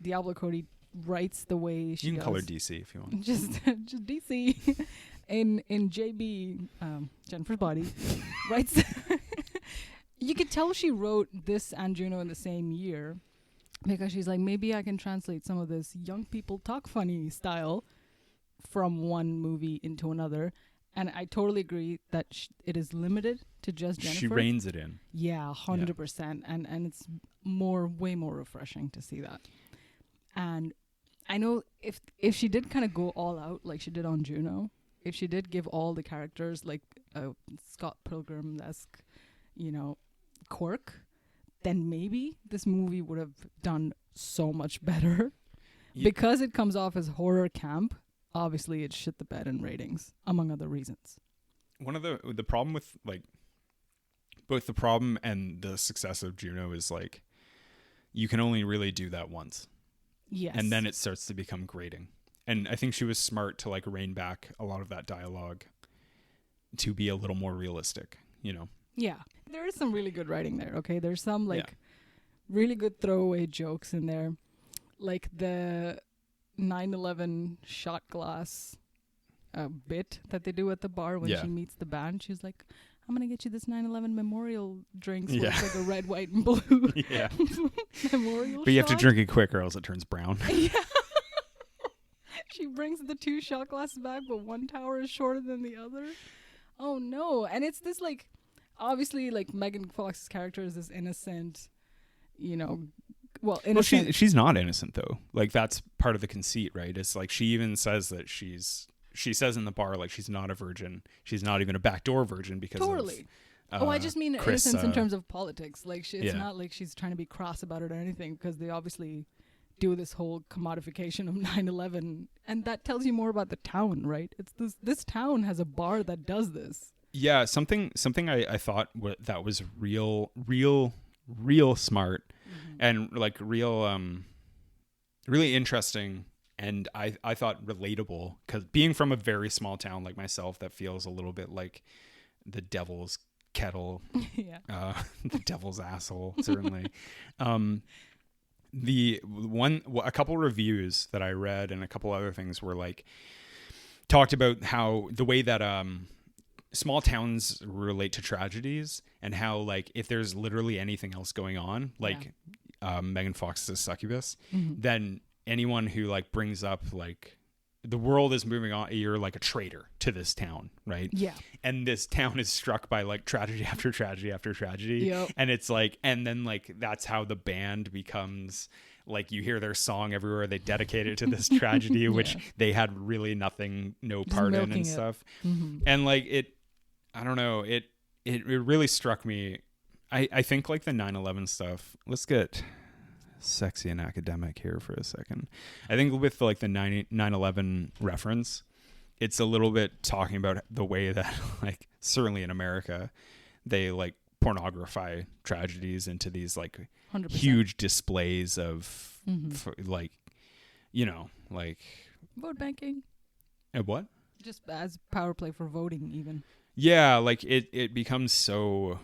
Diablo Cody, writes the way she does. You can color DC if you want. Just DC in JB, Jennifer's Body, writes. You could tell she wrote this and Juno in the same year, because she's like, maybe I can translate some of this young people talk funny style from one movie into another. And I totally agree that it is limited to just Jennifer. She reins it in. Yeah, 100%. And it's way more refreshing to see that. And I know if she did kind of go all out like she did on Juno, if she did give all the characters like a Scott Pilgrim-esque, quirk, then maybe this movie would have done so much better. Yeah. Because it comes off as horror camp, obviously it shit the bed in ratings, among other reasons. One of the problem with like both the problem and the success of Juno is like you can only really do that once. Yes. And then it starts to become grating. And I think she was smart to like rein back a lot of that dialogue to be a little more realistic, Yeah. There is some really good writing there, okay? There's some really good throwaway jokes in there. Like the 9/11 shot glass bit that they do at the bar when she meets the band. She's like, I'm going to get you this 9/11 memorial drink. So it's like a red, white, and blue memorial But you have to drink it quick or else it turns brown. Yeah. She brings the 2 shot glasses back, but one tower is shorter than the other. Oh, no. And it's this, like, obviously, like, Megan Fox's character is this innocent, innocent. Well, she's not innocent, though. Like, that's part of the conceit, right? It's like she even says that she says in the bar, like, she's not a virgin. She's not even a backdoor virgin because of, I just mean Chris, innocence in terms of politics. Like, it's not like she's trying to be cross about it or anything, because they obviously do this whole commodification of 9/11, and that tells you more about the town, right? It's this town has a bar that does this. Yeah, something I thought that was real smart, and like really interesting, and I thought relatable, because being from a very small town like myself, that feels a little bit like the devil's kettle, the devil's asshole, certainly. A couple reviews that I read and a couple other things were like talked about how the way that small towns relate to tragedies, and how like if there's literally anything else going on, like Megan Fox is a succubus, then anyone who like brings up like the world is moving on, you're like a traitor to this town, right? Yeah. And this town is struck by like tragedy after tragedy after tragedy. Yep. And it's like, and then like that's how the band becomes like, you hear their song everywhere. They dedicate it to this tragedy, which they had really no part in and stuff. And like I don't know, it really struck me. I think like the 9/11 stuff, let's get sexy and academic here for a second. I think with like the 9/11 reference, it's a little bit talking about the way that like certainly in America they like pornography tragedies into these like 100%. Huge displays of like vote banking. What? Just as power play for voting, even. Yeah, like it becomes so.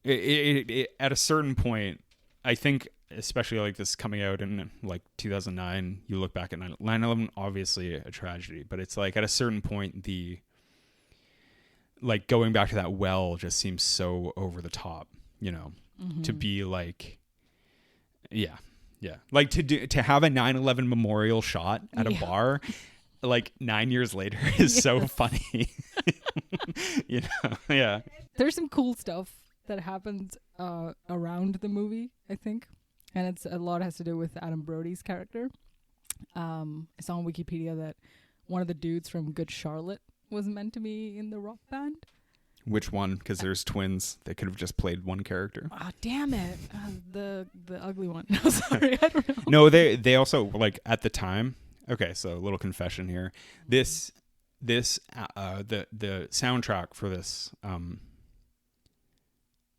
It at a certain point, I think, especially like this coming out in like 2009, you look back at 9/11, obviously a tragedy, but it's like at a certain point, the like going back to that well just seems so over the top, to be like, yeah, like to have a 9/11 memorial shot at a bar, like 9 years later is so funny. You know, yeah. There's some cool stuff that happens around the movie, I think, and a lot has to do with Adam Brody's character. It's on Wikipedia that one of the dudes from Good Charlotte was meant to be in the rock band. Which one? Because there's twins. They could have just played one character. Ah, damn it. The ugly one. No, sorry, I don't know. No, they also, like, at the time. Okay, so a little confession here. The soundtrack for this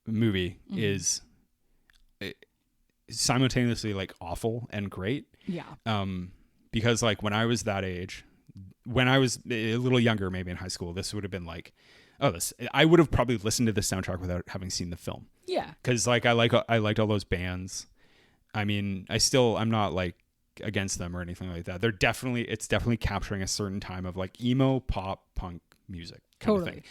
movie is simultaneously like awful and great. Yeah. Because like when I was that age, when I was a little younger, maybe in high school, this would have been like, I would have probably listened to this soundtrack without having seen the film. Yeah. Because like I liked all those bands. I mean, I'm not like against them or anything like that. It's definitely capturing a certain time of like emo, pop, punk music kind of thing.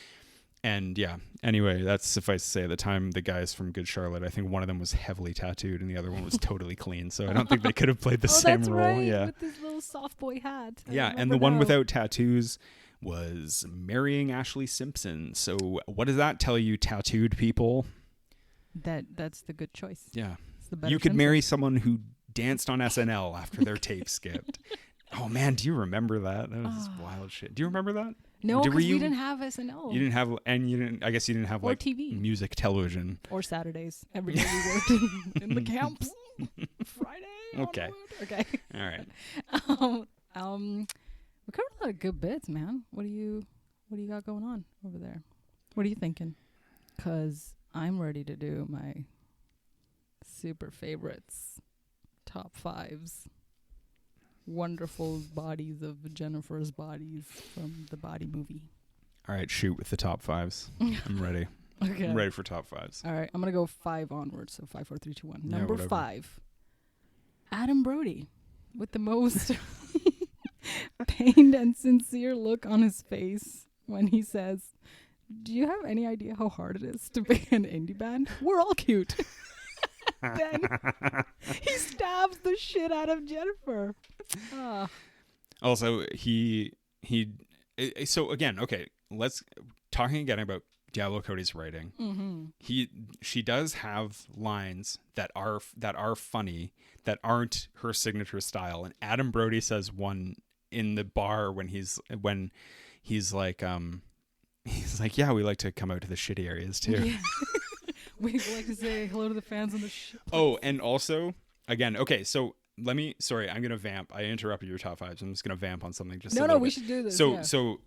And yeah, anyway, that's suffice to say, at the time, the guys from Good Charlotte, I think one of them was heavily tattooed and the other one was totally clean. So I don't think they could have played the same that's role. Right, yeah, with this little soft boy hat. Yeah, and the one without tattoos was marrying Ashley Simpson. So what does that tell you, tattooed people? That's the good choice. Yeah. It's the better You could Simpson. marry someone who danced on SNL after their tape skipped. Oh man, do you remember that? That was wild shit. Do you remember that? No, because we didn't have SNL. You didn't have, and you didn't. I guess you didn't have or like TV, music television, or Saturdays. Every day we worked in the camps. Friday. Okay. Okay. All right. We covered a lot of good bits, man. What do you got going on over there? What are you thinking? 'Cause I'm ready to do my super favorites, top fives. Wonderful bodies of Jennifer's bodies from the Body movie. All right, shoot with the top fives. I'm ready. Okay. I'm ready for top fives. All right, I'm going to go 5 onwards. So 5, 4, 3, 2, 1. Yeah, Number whatever. 5. Adam Brody with the most pained and sincere look on his face when he says, "Do you have any idea how hard it is to be an indie band? We're all cute." Then he stabs the shit out of Jennifer. Also, so again, okay, let's talking again about Diablo Cody's writing. Mm-hmm. She does have lines that are funny, that aren't her signature style. And Adam Brody says one in the bar when he's like, yeah, we like to come out to the shitty areas too. Yeah. We like to say hello to the fans on the shit. Oh, and also, again, okay, so I'm going to vamp. I interrupted your top fives. I'm just going to vamp on something just a little bit. We should do this. So,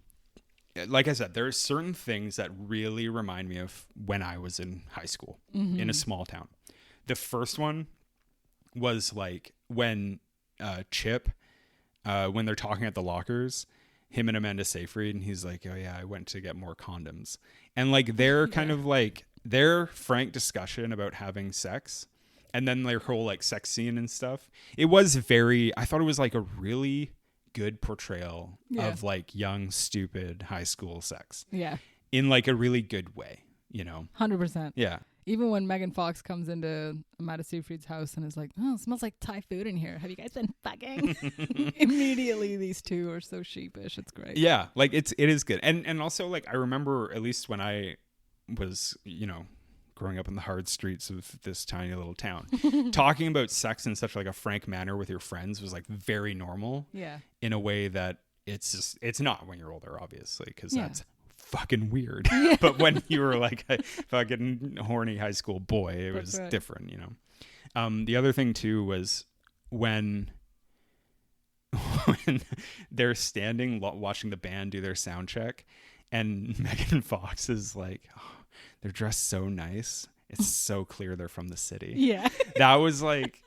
like I said, there are certain things that really remind me of when I was in high school in a small town. The first one was like when Chip, when they're talking at the lockers, him and Amanda Seyfried, and he's like, "Oh yeah, I went to get more condoms," and like they're kind of like their frank discussion about having sex, and then their whole like sex scene and stuff. It was I thought it was like a really good portrayal of like young, stupid high school sex. Yeah. In like a really good way, you know. 100%. Yeah. Even when Megan Fox comes into Amanda Seyfried's house and is like, "Oh, it smells like Thai food in here. Have you guys been fucking?" Immediately, these two are so sheepish. It's great. Yeah, like it is good, and also like I remember at least when I was, you know, growing up in the hard streets of this tiny little town, talking about sex in such like a frank manner with your friends was like very normal. Yeah. In a way that it's not when you're older, obviously, because that's fucking weird. But when you were like a fucking horny high school boy, it was different, you know. The other thing too was when they're standing watching the band do their sound check, and Megan Fox is like, "Oh, they're dressed so nice. It's so clear they're from the city." Yeah. That was like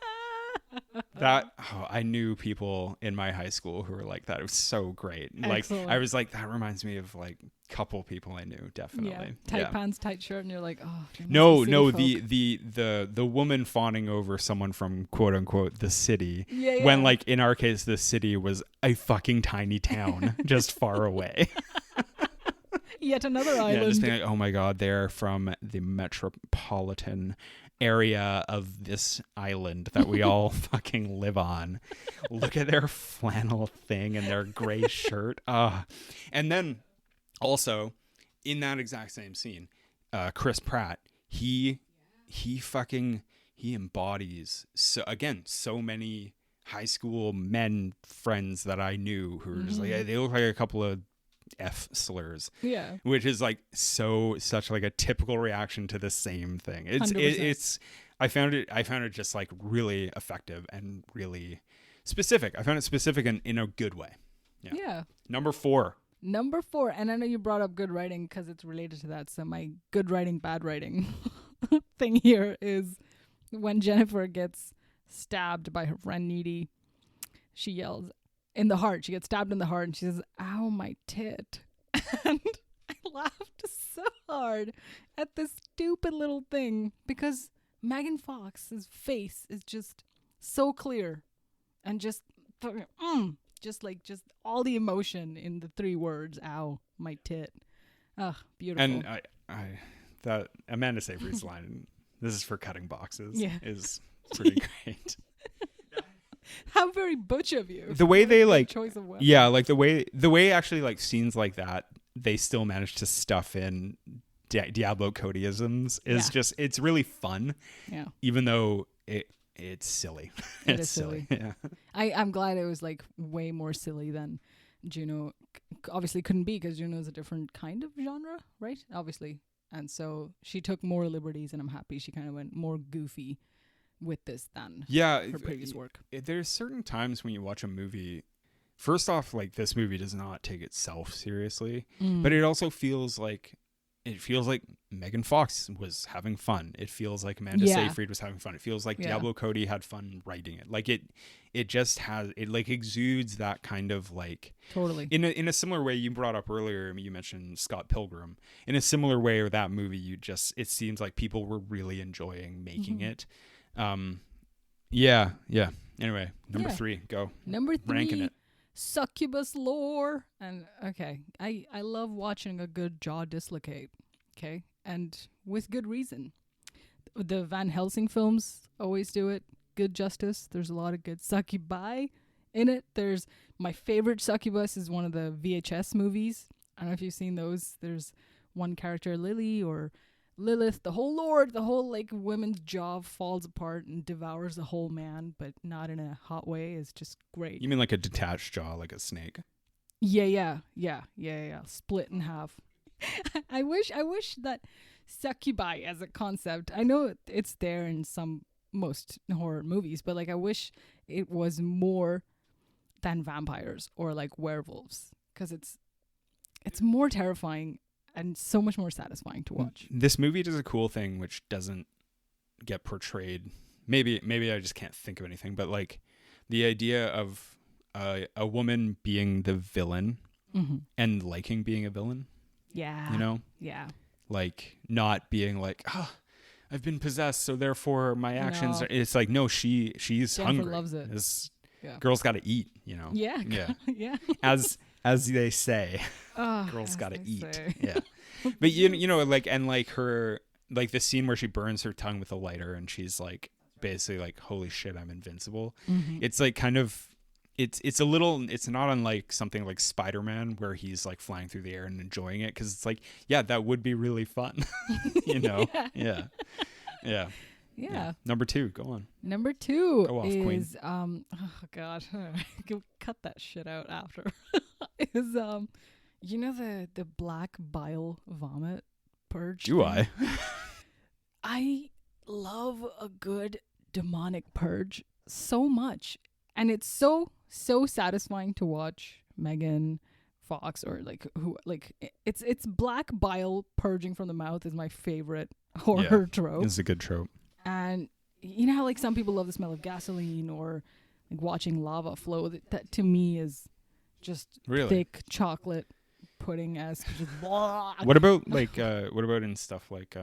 I knew people in my high school who were like that. It was so great. Excellent. Like I was like, that reminds me of like a couple people I knew, definitely. Yeah. Tight pants, tight shirt, and you're like, "Oh, no, the woman fawning over someone from quote unquote the city. Yeah. When like in our case the city was a fucking tiny town just far away. Yet another island. Yeah, just being like, "Oh my god, they're from the metropolitan area of this island that we all fucking live on. Look at their flannel thing and their gray shirt. And then also in that exact same scene, Chris Pratt, he embodies so many high school men friends that I knew who were just like, they look like a couple of F slurs. Yeah. Which is like such like a typical reaction to the same thing. I found it just like really effective and really specific. I found it specific in a good way. Yeah. Number 4. And I know you brought up good writing because it's related to that. So my good writing, bad writing thing here is when Jennifer gets stabbed by her friend Needy, she yells in the heart. She gets stabbed in the heart and she says, "Ow, my tit." And I laughed so hard at this stupid little thing because Megan Fox's face is just so clear and just all the emotion in the 3 words, "Ow, my tit." Oh, beautiful. And I that Amanda Seyfried's line, "This is for cutting boxes," is pretty great. How very butch of you. The way they like choice of weapon. Yeah, like the way actually like scenes like that, they still manage to stuff in Diablo Codyisms is just, it's really fun. Yeah. Even though it's silly. It's silly. Yeah. I'm glad it was like way more silly than Juno obviously couldn't be, because Juno is a different kind of genre, right? Obviously. And so she took more liberties, and I'm happy she kind of went more goofy with this than her previous work. There's certain times when you watch a movie, first off, like this movie does not take itself seriously, but it also feels like Megan Fox was having fun. It feels like Amanda Seyfried was having fun. It feels like Diablo Cody had fun writing it. Like it just has, it like exudes that kind of like, totally in a similar way. You brought up earlier, you mentioned Scott Pilgrim. In a similar way, or that movie, it seems like people were really enjoying making it. Anyway, number 3, go. Number 3, ranking it. Succubus lore. And okay, I love watching a good jaw dislocate. Okay, and with good reason. The Van Helsing films always do it. Good justice. There's a lot of good succubi in it. There's my favorite succubus is one of the VHS movies. I don't know if you've seen those. There's one character, Lily or Lilith, the whole like woman's jaw falls apart and devours the whole man, but not in a hot way. It's just great. You mean like a detached jaw, like a snake? Yeah. Split in half. I wish that succubi as a concept, I know it's there in most horror movies, but like I wish it was more than vampires or like werewolves, because it's more terrifying and so much more satisfying to watch. This movie does a cool thing which doesn't get portrayed. Maybe I just can't think of anything, but like the idea of a woman being the villain and liking being a villain. Yeah. You know? Yeah. Like not being like, I've been possessed, so therefore my actions are, it's like, no, she's Jennifer hungry. Loves it. Girls got to eat, you know? Yeah. Yeah. As they say, girls got to eat. Yeah. But you know, like, and like her, like the scene where she burns her tongue with a lighter and she's like, basically like, holy shit, I'm invincible. It's like kind of, it's a little, it's not unlike something like Spider-Man where he's like flying through the air and enjoying it. 'Cause it's like, yeah, that would be really fun. You know? Yeah. Number 2, go on. Number 2 go off, is Queen. Oh god, cut that shit out after. Is you know the black bile vomit purge? Do thing? I love a good demonic purge so much, and it's so satisfying to watch Megan Fox or like who, like it's black bile purging from the mouth is my favorite horror trope. It's a good trope. And you know how like some people love the smell of gasoline or like watching lava flow. That to me is just thick chocolate pudding as just blah. What about like what about in stuff like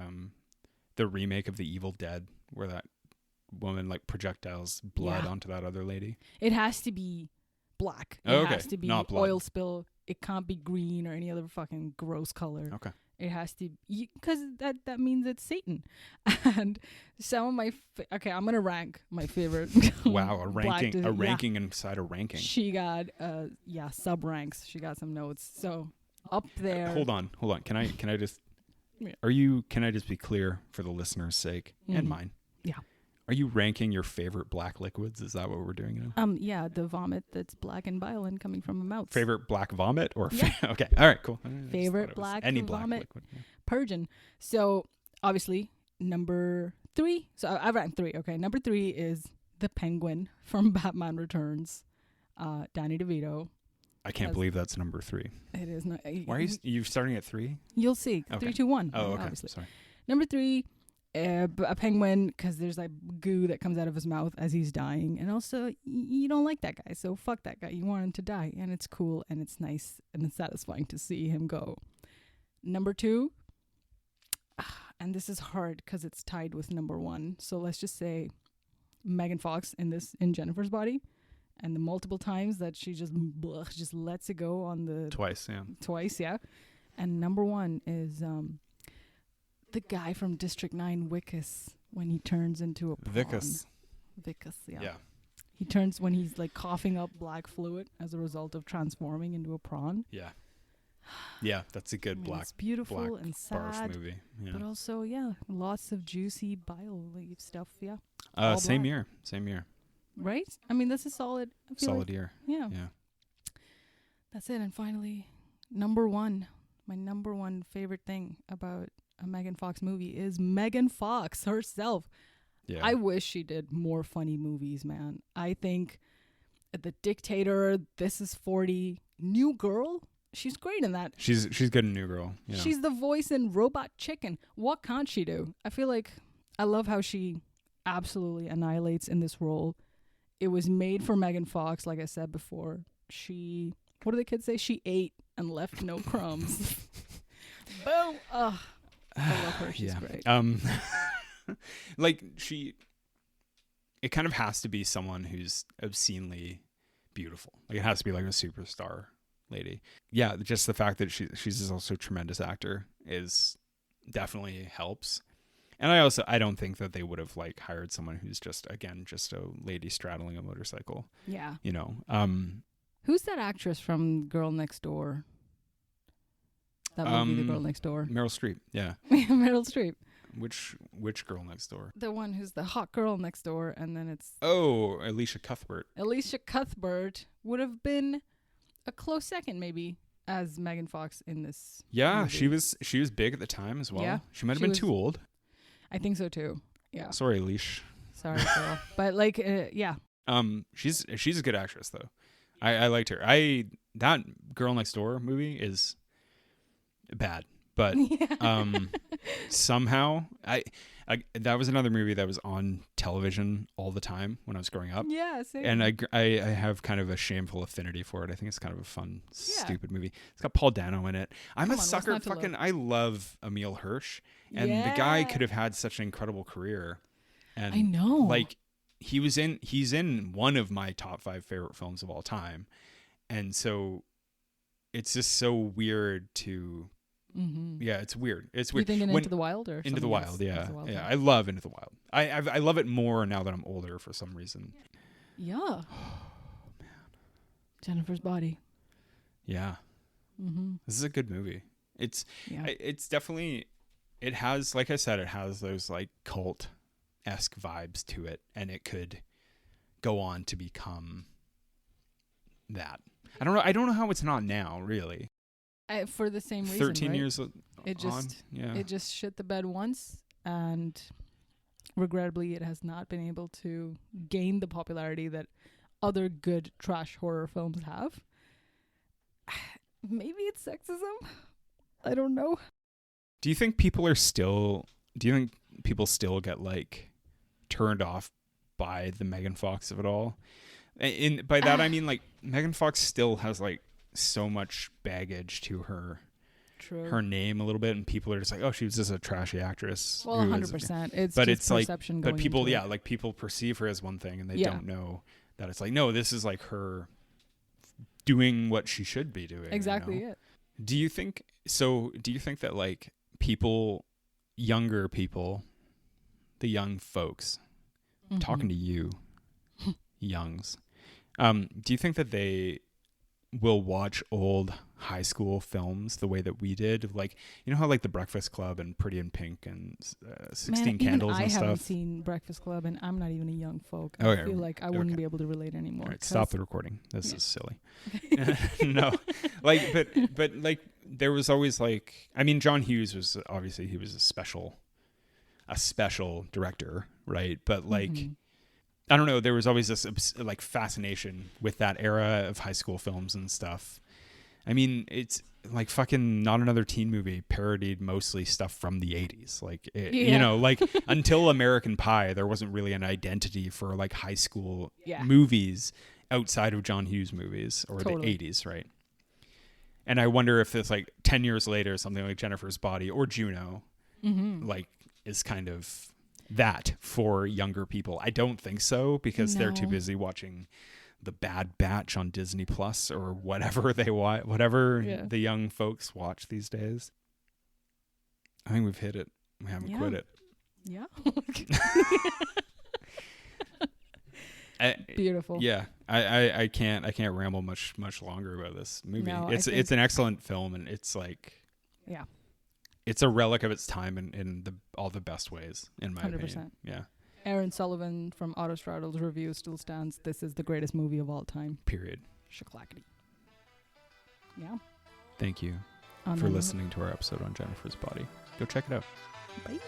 the remake of The Evil Dead where that woman like projectiles blood onto that other lady? It has to be black. It has to be not blood. Oil spill. It can't be green or any other fucking gross color. Okay. It has to, because that means it's Satan. And some of my okay, I'm gonna rank my favorite. Wow, a ranking inside a ranking. She got sub ranks. She got some notes. So up there. Hold on. Can I just? Yeah. Can I just be clear for the listener's sake and mine? Yeah. Are you ranking your favorite black liquids? Is that what we're doing now? Yeah, the vomit that's black and bile and coming from a mouth. Favorite black vomit or okay, all right, cool. Favorite black any vomit black liquid. Yeah. Purgin. So obviously number 3. So I ranked 3. Okay, number 3 is the Penguin from Batman Returns, Danny DeVito. I can't believe that's number 3. It is not. Why are you starting at 3? You'll see. Okay. 3, 2, 1. Oh, okay. Obviously. Sorry. Number 3. A penguin, because there's like goo that comes out of his mouth as he's dying, and also you don't like that guy, so fuck that guy. You want him to die, and it's cool and it's nice and it's satisfying to see him go. Number 2, and this is hard because it's tied with number 1, so let's just say Megan Fox in Jennifer's Body, and the multiple times that she just lets it go on the twice, yeah. And number 1 is the guy from District 9, Wickus, when he turns into a prawn. Vickus, yeah. He turns when he's like coughing up black fluid as a result of transforming into a prawn. Yeah. Yeah, that's a good It's beautiful black and sad movie. Yeah. But also, lots of juicy bile leaf stuff. Yeah. Same year. Right? I mean, this is solid. Solid year. Yeah. That's it. And finally, number 1, my number 1 favorite thing about a Megan Fox movie is Megan Fox herself. Yeah. I wish she did more funny movies, man. I think The Dictator, This Is 40, New Girl, she's great in that. She's good in New Girl. Yeah. She's the voice in Robot Chicken. What can't she do? I feel like I love how she absolutely annihilates in this role. It was made for Megan Fox, like I said before. What do the kids say? She ate and left no crumbs. Boom. Ugh. I love her. She's great. It kind of has to be someone who's obscenely beautiful. Like it has to be like a superstar lady. Yeah, just the fact that she's also a tremendous actor is definitely helps. And I don't think that they would have like hired someone who's just a lady straddling a motorcycle. Yeah. You know. Who's that actress from Girl Next Door? That movie, The Girl Next Door. Meryl Streep, yeah. Meryl Streep. Which Girl Next Door? The one who's the hot girl next door, and then it's... Oh, Alicia Cuthbert. Alicia Cuthbert would have been a close second, maybe, as Megan Fox in this movie. she was big at the time as well. Yeah, she might have been too old. I think so, too. Yeah. Sorry, Alicia. Sorry, girl. But, like, yeah. She's a good actress, though. I liked her. That Girl Next Door movie is... bad, but somehow I that was another movie that was on television all the time when I was growing up. Yeah, same. And I have kind of a shameful affinity for it. I think it's kind of a fun, stupid movie. It's got Paul Dano in it. I'm a sucker. I love Emile Hirsch, and the guy could have had such an incredible career. And I know, like he's in one of my top 5 favorite films of all time, and so it's just so weird to. Mm-hmm. Yeah, it's weird. It's weird. You think Into the Wild or Into the Wild? Yeah, yeah. I love Into the Wild. I love it more now that I'm older for some reason. Yeah. Oh man. Jennifer's Body. Yeah. Mm-hmm. This is a good movie. It's definitely. It has, like I said, it has those like cult-esque vibes to it, and it could go on to become that. I don't know how it's not now, really. For the same reason, 13 right? years it just shit the bed once, and regrettably it has not been able to gain the popularity that other good trash horror films have. Maybe it's sexism. I don't know. Do you think people still get like turned off by the Megan Fox of it all? And by that I mean like Megan Fox still has like so much baggage to her name a little bit, and people are just like, oh, she was just a trashy actress. Well, 100%. It's perception like, but people, into like people perceive her as one thing, and they don't know that it's like, no, this is like her doing what she should be doing. Exactly. You know? Do you think that like younger people, the young folks, talking to you, youngs, do you think that they will watch old high school films the way that we did? Like, you know how like The Breakfast Club and Pretty in Pink and 16 Candles and stuff? I haven't seen Breakfast Club, and I'm not even a young folk. Oh, I feel like I wouldn't be able to relate anymore. All right, stop the recording. This is silly. No, like, but like, there was always like, I mean, John Hughes was obviously, he was a special director, right? But like, I don't know, there was always this like fascination with that era of high school films and stuff. I mean, it's like fucking Not Another Teen Movie parodied mostly stuff from the 80s. Like, you know, like until American Pie, there wasn't really an identity for like high school movies outside of John Hughes movies or the 80s, right? And I wonder if it's like 10 years later, something like Jennifer's Body or Juno, like, is kind of that for younger people. I don't think so, because they're too busy watching The Bad Batch on Disney Plus or whatever they want, whatever the young folks watch these days. I think we've hit it. We haven't quit it. Yeah. Beautiful. Yeah. I can't ramble much longer about this movie. No, it's an excellent film, and it's like, it's a relic of its time in all the best ways, in my 100%. Opinion. Yeah. Aaron Sullivan from Autostraddle's review still stands. This is the greatest movie of all time. Period. Shaklackety. Yeah. Thank you for listening to our episode on Jennifer's Body. Go check it out. Bye.